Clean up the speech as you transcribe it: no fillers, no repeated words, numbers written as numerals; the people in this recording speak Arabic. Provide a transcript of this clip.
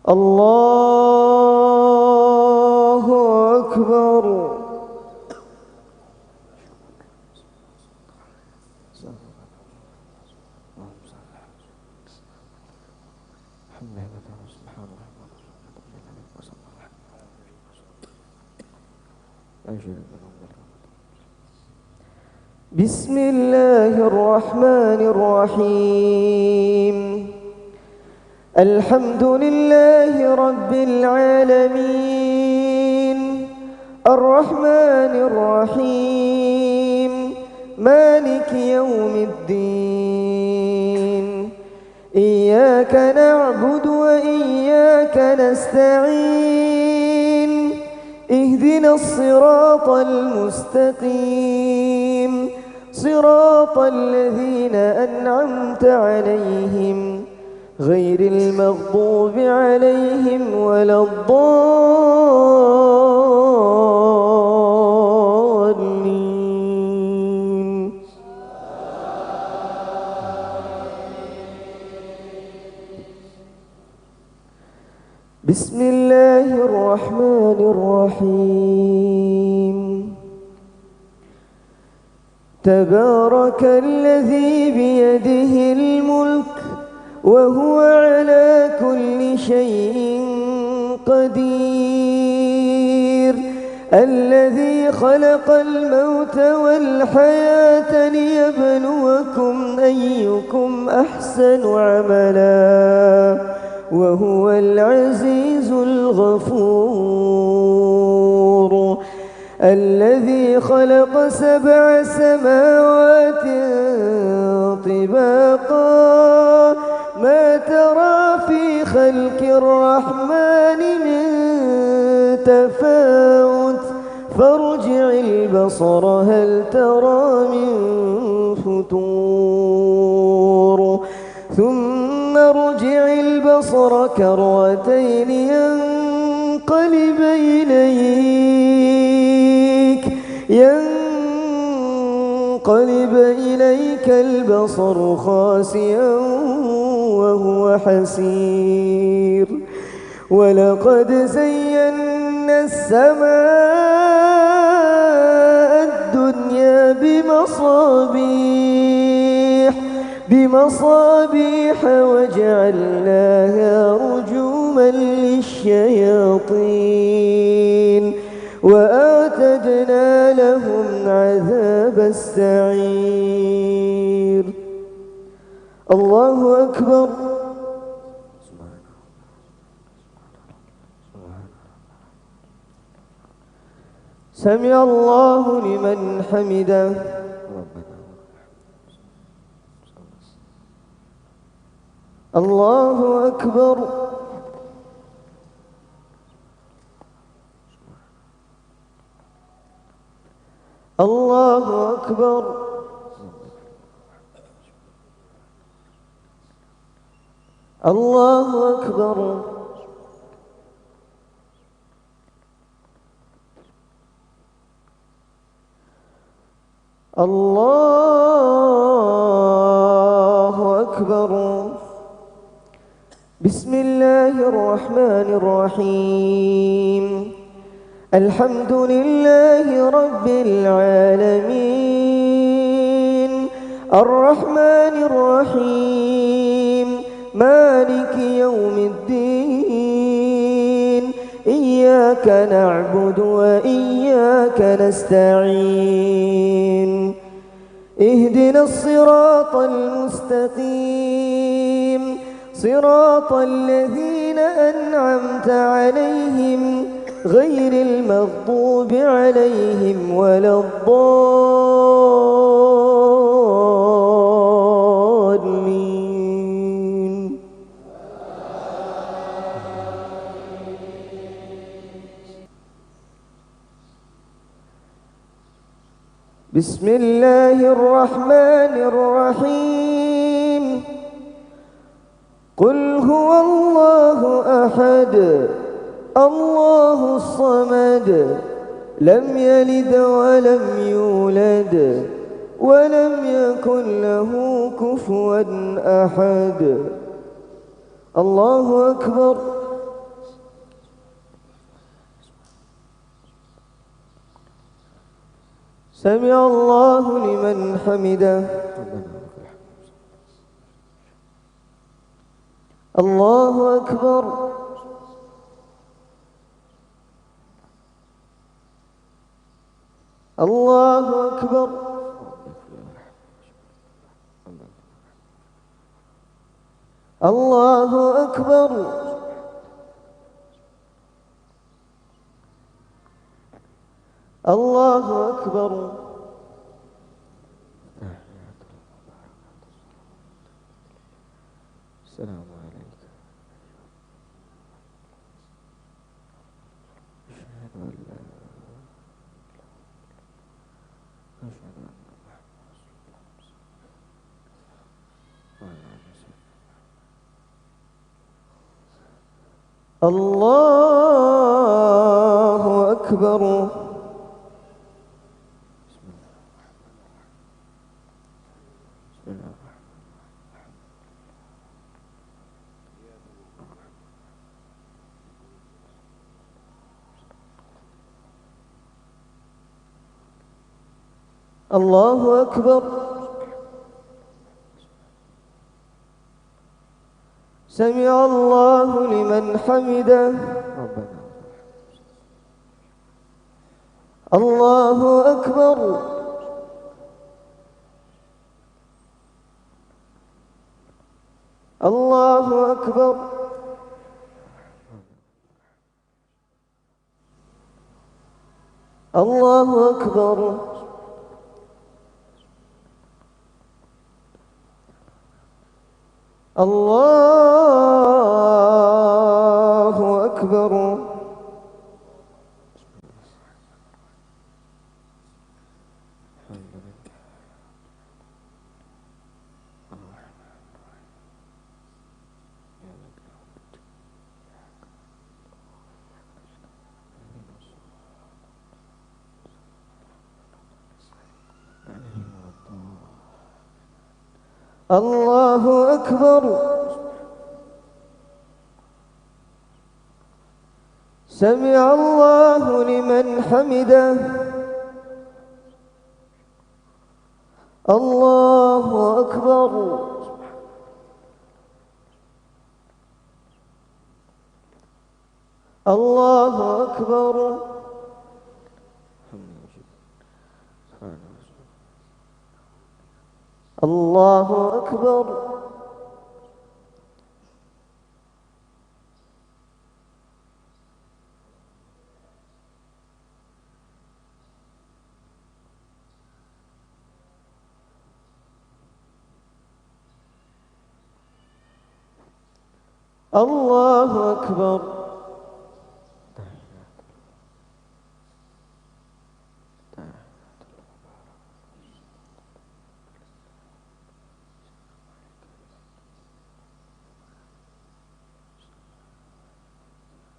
الله أكبر. بسم الله الرحمن الرحيم. الحمد لله رب العالمين، الرحمن الرحيم، مالك يوم الدين. إياك نعبد وإياك نستعين، اهدنا الصراط المستقيم، صراط الذين أنعمت عليهم غير المغضوب عليهم ولا الضالين. بسم الله الرحمن الرحيم. تبارك الذي بيده الملك وهو على كل شيء قدير، الذي خلق الموت والحياة ليبلوكم أيكم أحسن عملا، وهو العزيز الغفور. الذي خلق 7 سماوات طباقا، ما ترى في خلق الرحمن من تفاوت، فارجع البصر هل ترى من فطور، ثم ارجع البصر كرتين ينقلب إليك البصر خاسئا وهو حسير. ولقد زينا السماء الدنيا بمصابيح وجعلناها رجوما للشياطين، وأعتدنا لهم عذاب السعير. الله أكبر. سمع الله لمن حمده. الله أكبر. الله أكبر. الله أكبر. الله أكبر. بسم الله الرحمن الرحيم. الحمد لله رب العالمين، الرحمن الرحيم، مالك يوم الدين. إياك نعبد وإياك نستعين، اهدنا الصراط المستقيم، صراط الذين أنعمت عليهم غير المغضوب عليهم ولا الضالين. بسم الله الرحمن الرحيم. قل هو الله أحد الله الصمد، لم يلد ولم يولد ولم يكن له كفوا أحد. الله أكبر. سمع الله لمن حمده. الله أكبر. الله أكبر. الله أكبر. الله أكبر. السلام عليك. أشهد أن لا أشهد أن الله أكبر. بسم الله. الله أكبر. سمع الله لمن حمده. ربنا الله أكبر. الله أكبر. الله أكبر. الله أكبر. الله أكبر. سمع الله لمن حمده. الله أكبر. الله أكبر. الله أكبر. الله أكبر.